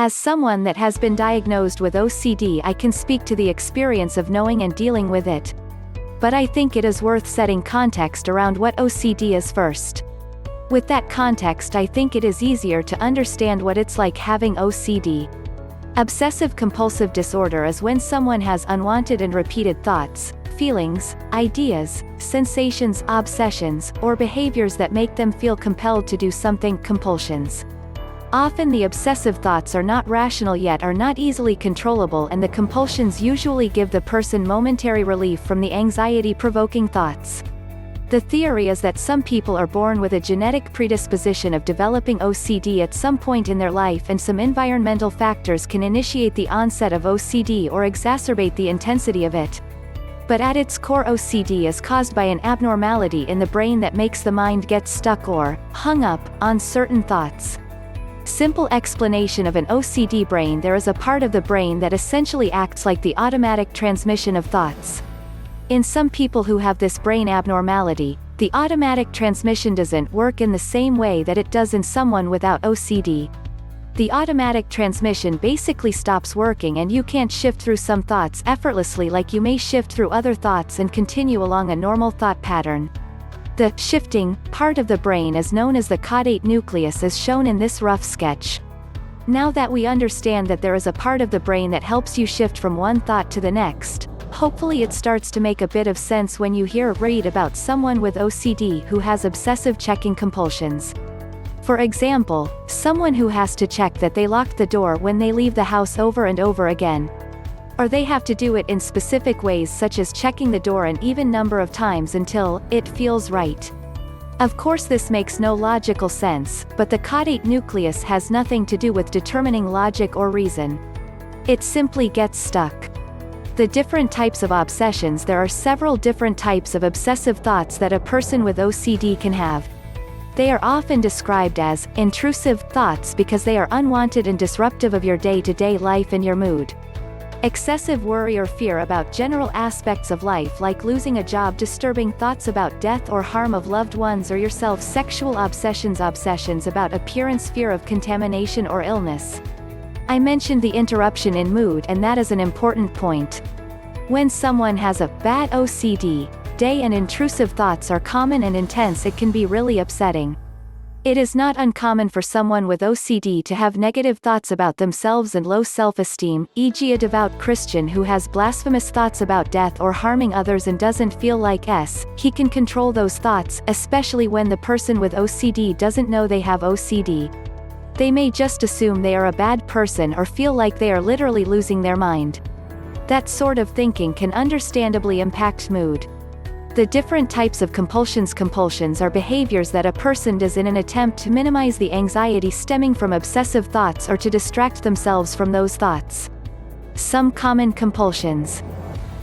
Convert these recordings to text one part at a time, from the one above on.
As someone that has been diagnosed with OCD, I can speak to the experience of knowing and dealing with it. But I think it is worth setting context around what OCD is first. With that context, I think it is easier to understand what it's like having OCD. Obsessive-compulsive disorder is when someone has unwanted and repeated thoughts, feelings, ideas, sensations, obsessions, or behaviors that make them feel compelled to do something, compulsions. Often the obsessive thoughts are not rational yet are not easily controllable, and the compulsions usually give the person momentary relief from the anxiety-provoking thoughts. The theory is that some people are born with a genetic predisposition of developing OCD at some point in their life, and some environmental factors can initiate the onset of OCD or exacerbate the intensity of it. But at its core, OCD is caused by an abnormality in the brain that makes the mind get stuck or hung up on certain thoughts. Simple explanation of an OCD brain: there is a part of the brain that essentially acts like the automatic transmission of thoughts. In some people who have this brain abnormality, the automatic transmission doesn't work in the same way that it does in someone without OCD. The automatic transmission basically stops working, and you can't shift through some thoughts effortlessly like you may shift through other thoughts and continue along a normal thought pattern. The shifting part of the brain is known as the caudate nucleus, as shown in this rough sketch. Now that we understand that there is a part of the brain that helps you shift from one thought to the next, hopefully it starts to make a bit of sense when you hear or read about someone with OCD who has obsessive checking compulsions. For example, someone who has to check that they locked the door when they leave the house over and over again. Or they have to do it in specific ways, such as checking the door an even number of times until it feels right. Of course, this makes no logical sense, but the caudate nucleus has nothing to do with determining logic or reason. It simply gets stuck. The different types of obsessions: there are several different types of obsessive thoughts that a person with OCD can have. They are often described as intrusive thoughts because they are unwanted and disruptive of your day-to-day life and your mood. Excessive worry or fear about general aspects of life, like losing a job; disturbing thoughts about death or harm of loved ones or yourself; sexual obsessions about appearance; fear of contamination or illness. I mentioned the interruption in mood, and that is an important point. When someone has a bad OCD day and intrusive thoughts are common and intense, it can be really upsetting. It is not uncommon for someone with OCD to have negative thoughts about themselves and low self-esteem, e.g. a devout Christian who has blasphemous thoughts about death or harming others and doesn't feel like he can control those thoughts, especially when the person with OCD doesn't know they have OCD. They may just assume they are a bad person or feel like they are literally losing their mind. That sort of thinking can understandably impact mood. The different types of compulsions: compulsions are behaviors that a person does in an attempt to minimize the anxiety stemming from obsessive thoughts or to distract themselves from those thoughts. Some common compulsions: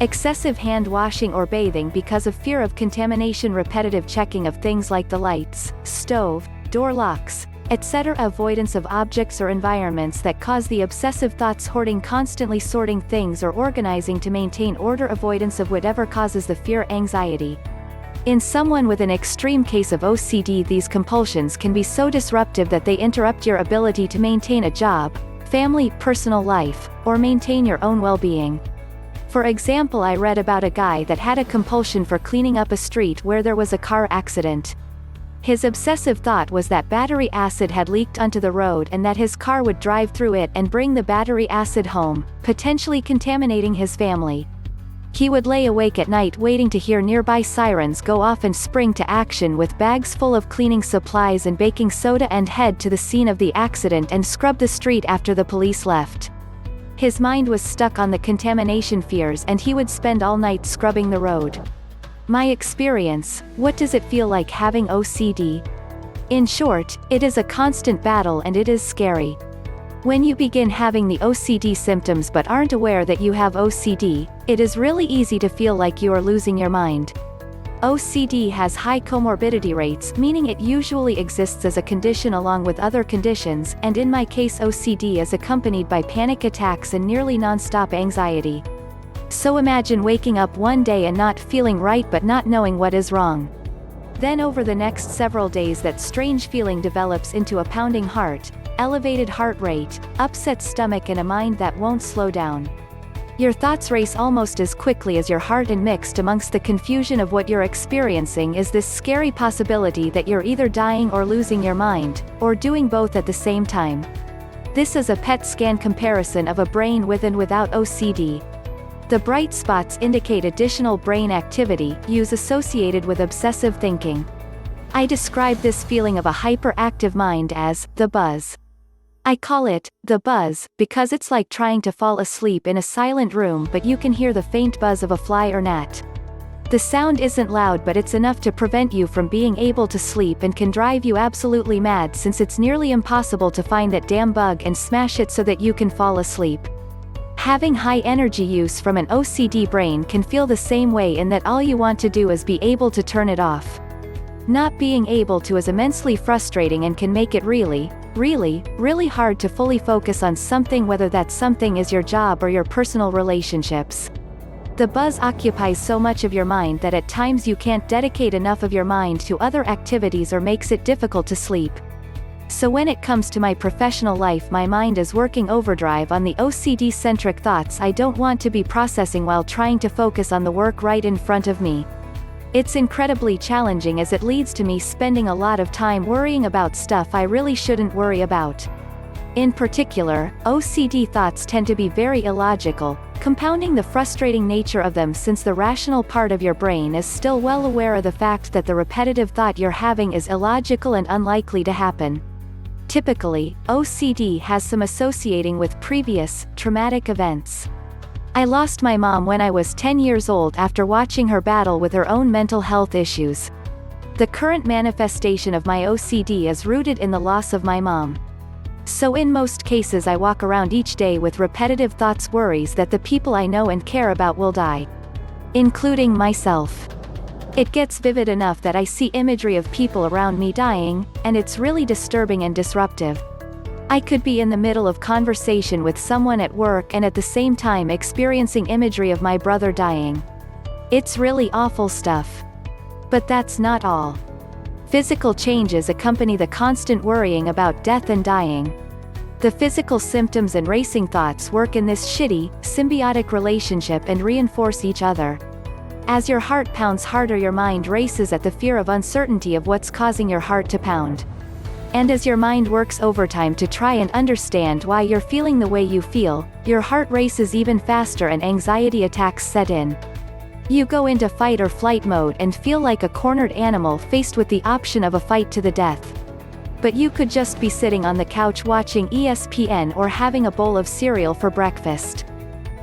excessive hand washing or bathing because of fear of contamination; repetitive checking of things like the lights, stove, door locks, etc. avoidance of objects or environments that cause the obsessive thoughts; hoarding, constantly sorting things or organizing to maintain order; avoidance of whatever causes the fear, anxiety. In someone with an extreme case of OCD, these compulsions can be so disruptive that they interrupt your ability to maintain a job, family, personal life, or maintain your own well-being. For example, I read about a guy that had a compulsion for cleaning up a street where there was a car accident. His obsessive thought was that battery acid had leaked onto the road and that his car would drive through it and bring the battery acid home, potentially contaminating his family. He would lay awake at night waiting to hear nearby sirens go off and spring to action with bags full of cleaning supplies and baking soda and head to the scene of the accident and scrub the street after the police left. His mind was stuck on the contamination fears, and he would spend all night scrubbing the road. My experience: what does it feel like having OCD? In short, it is a constant battle and it is scary. When you begin having the OCD symptoms but aren't aware that you have OCD, it is really easy to feel like you are losing your mind. OCD has high comorbidity rates, meaning it usually exists as a condition along with other conditions, and in my case OCD is accompanied by panic attacks and nearly non-stop anxiety. So imagine waking up one day and not feeling right but not knowing what is wrong. Then over the next several days that strange feeling develops into a pounding heart, elevated heart rate, upset stomach and a mind that won't slow down. Your thoughts race almost as quickly as your heart, and mixed amongst the confusion of what you're experiencing is this scary possibility that you're either dying or losing your mind, or doing both at the same time. This is a PET scan comparison of a brain with and without OCD. The bright spots indicate additional brain activity, use associated with obsessive thinking. I describe this feeling of a hyperactive mind as the buzz. I call it the buzz because it's like trying to fall asleep in a silent room, but you can hear the faint buzz of a fly or gnat. The sound isn't loud, but it's enough to prevent you from being able to sleep and can drive you absolutely mad, since it's nearly impossible to find that damn bug and smash it so that you can fall asleep. Having high energy use from an OCD brain can feel the same way, in that all you want to do is be able to turn it off. Not being able to is immensely frustrating and can make it really hard to fully focus on something, whether that something is your job or your personal relationships. The buzz occupies so much of your mind that at times you can't dedicate enough of your mind to other activities, or makes it difficult to sleep. So when it comes to my professional life, my mind is working overdrive on the OCD-centric thoughts I don't want to be processing while trying to focus on the work right in front of me. It's incredibly challenging, as it leads to me spending a lot of time worrying about stuff I really shouldn't worry about. In particular, OCD thoughts tend to be very illogical, compounding the frustrating nature of them, since the rational part of your brain is still well aware of the fact that the repetitive thought you're having is illogical and unlikely to happen. Typically, OCD has some associating with previous, traumatic events. I lost my mom when I was 10 years old after watching her battle with her own mental health issues. The current manifestation of my OCD is rooted in the loss of my mom. So in most cases I walk around each day with repetitive thoughts, worries that the people I know and care about will die. Including myself. It gets vivid enough that I see imagery of people around me dying, and it's really disturbing and disruptive. I could be in the middle of conversation with someone at work and at the same time experiencing imagery of my brother dying. It's really awful stuff. But that's not all. Physical changes accompany the constant worrying about death and dying. The physical symptoms and racing thoughts work in this shitty, symbiotic relationship and reinforce each other. As your heart pounds harder, your mind races at the fear of uncertainty of what's causing your heart to pound. And as your mind works overtime to try and understand why you're feeling the way you feel, your heart races even faster and anxiety attacks set in. You go into fight or flight mode and feel like a cornered animal faced with the option of a fight to the death. But you could just be sitting on the couch watching ESPN or having a bowl of cereal for breakfast.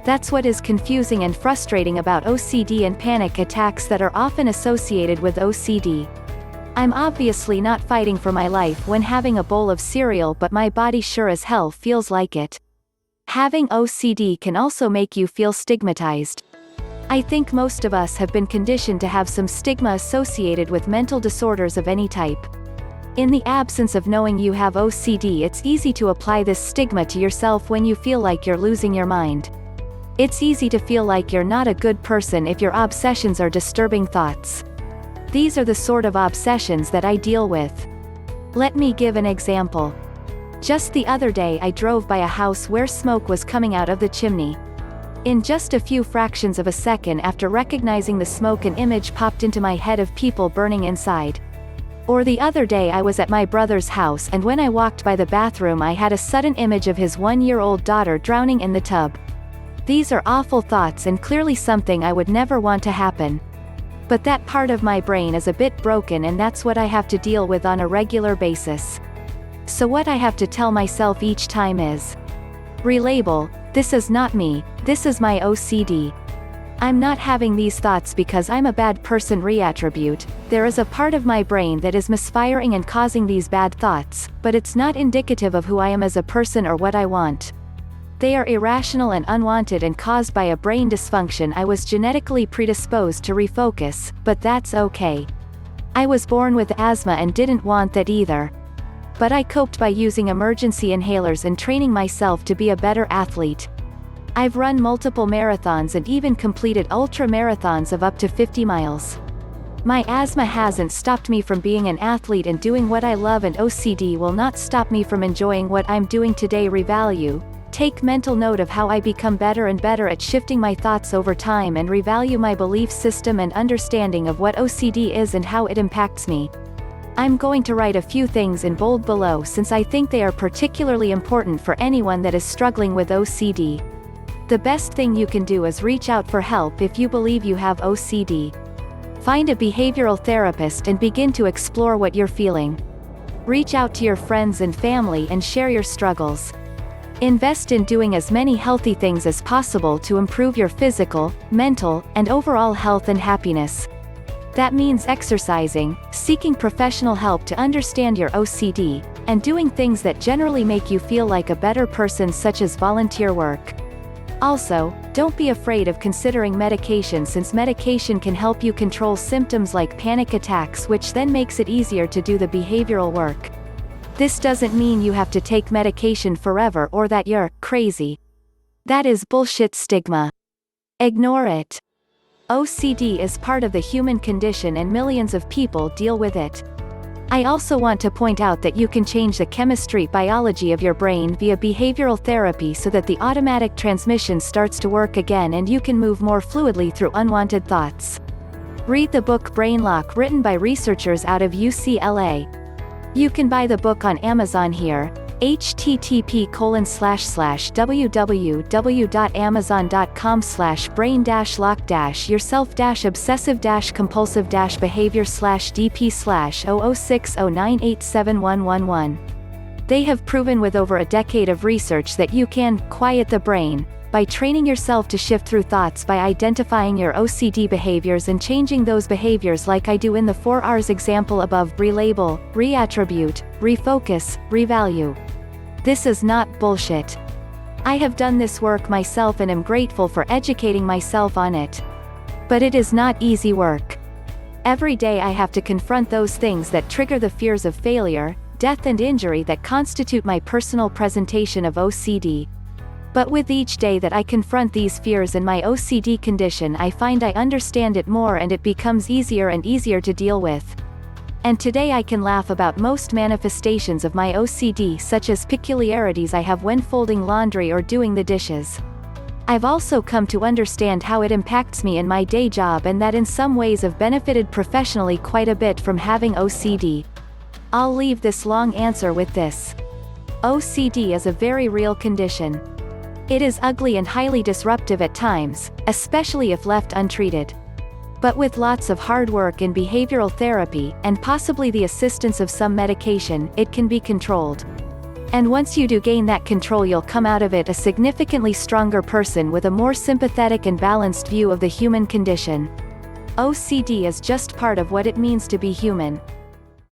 That's what is confusing and frustrating about OCD and panic attacks that are often associated with OCD. I'm obviously not fighting for my life when having a bowl of cereal, but my body sure as hell feels like it. Having OCD can also make you feel stigmatized. I think most of us have been conditioned to have some stigma associated with mental disorders of any type. In the absence of knowing you have OCD, it's easy to apply this stigma to yourself when you feel like you're losing your mind. It's easy to feel like you're not a good person if your obsessions are disturbing thoughts. These are the sort of obsessions that I deal with. Let me give an example. Just the other day I drove by a house where smoke was coming out of the chimney. In just a few fractions of a second after recognizing the smoke, an image popped into my head of people burning inside. Or the other day I was at my brother's house, and when I walked by the bathroom I had a sudden image of his 1-year-old daughter drowning in the tub. These are awful thoughts and clearly something I would never want to happen. But that part of my brain is a bit broken, and that's what I have to deal with on a regular basis. So what I have to tell myself each time is, relabel, this is not me, this is my OCD. I'm not having these thoughts because I'm a bad person. Reattribute, there is a part of my brain that is misfiring and causing these bad thoughts, but it's not indicative of who I am as a person or what I want. They are irrational and unwanted and caused by a brain dysfunction I was genetically predisposed to refocus, but that's okay. I was born with asthma and didn't want that either. But I coped by using emergency inhalers and training myself to be a better athlete. I've run multiple marathons and even completed ultra marathons of up to 50 miles. My asthma hasn't stopped me from being an athlete and doing what I love, and OCD will not stop me from enjoying what I'm doing today. Revalue. Take mental note of how I become better and better at shifting my thoughts over time and revalue my belief system and understanding of what OCD is and how it impacts me. I'm going to write a few things in bold below since I think they are particularly important for anyone that is struggling with OCD. The best thing you can do is reach out for help if you believe you have OCD. Find a behavioral therapist and begin to explore what you're feeling. Reach out to your friends and family and share your struggles. Invest in doing as many healthy things as possible to improve your physical, mental, and overall health and happiness. That means exercising, seeking professional help to understand your OCD, and doing things that generally make you feel like a better person, such as volunteer work. Also, don't be afraid of considering medication, since medication can help you control symptoms like panic attacks, which then makes it easier to do the behavioral work. This doesn't mean you have to take medication forever or that you're crazy. That is bullshit stigma. Ignore it. OCD is part of the human condition and millions of people deal with it. I also want to point out that you can change the chemistry biology of your brain via behavioral therapy so that the automatic transmission starts to work again and you can move more fluidly through unwanted thoughts. Read the book Brain Lock, written by researchers out of UCLA. You can buy the book on Amazon here. http://www.amazon.com/brain-lockdash-yourself-obsessive-compulsive-behavior/DP/0069871111. They have proven with over a decade of research that you can quiet the brain by training yourself to shift through thoughts, by identifying your OCD behaviors and changing those behaviors like I do in the 4 R's example above: relabel, reattribute, refocus, revalue. This is not bullshit. I have done this work myself and am grateful for educating myself on it. But it is not easy work. Every day I have to confront those things that trigger the fears of failure, death and injury that constitute my personal presentation of OCD. But with each day that I confront these fears and my OCD condition, I find I understand it more and it becomes easier and easier to deal with. And today I can laugh about most manifestations of my OCD, such as peculiarities I have when folding laundry or doing the dishes. I've also come to understand how it impacts me in my day job, and that in some ways I've benefited professionally quite a bit from having OCD. I'll leave this long answer with this. OCD is a very real condition. It is ugly and highly disruptive at times, especially if left untreated. But with lots of hard work in behavioral therapy, and possibly the assistance of some medication, it can be controlled. And once you do gain that control, you'll come out of it a significantly stronger person with a more sympathetic and balanced view of the human condition. OCD is just part of what it means to be human.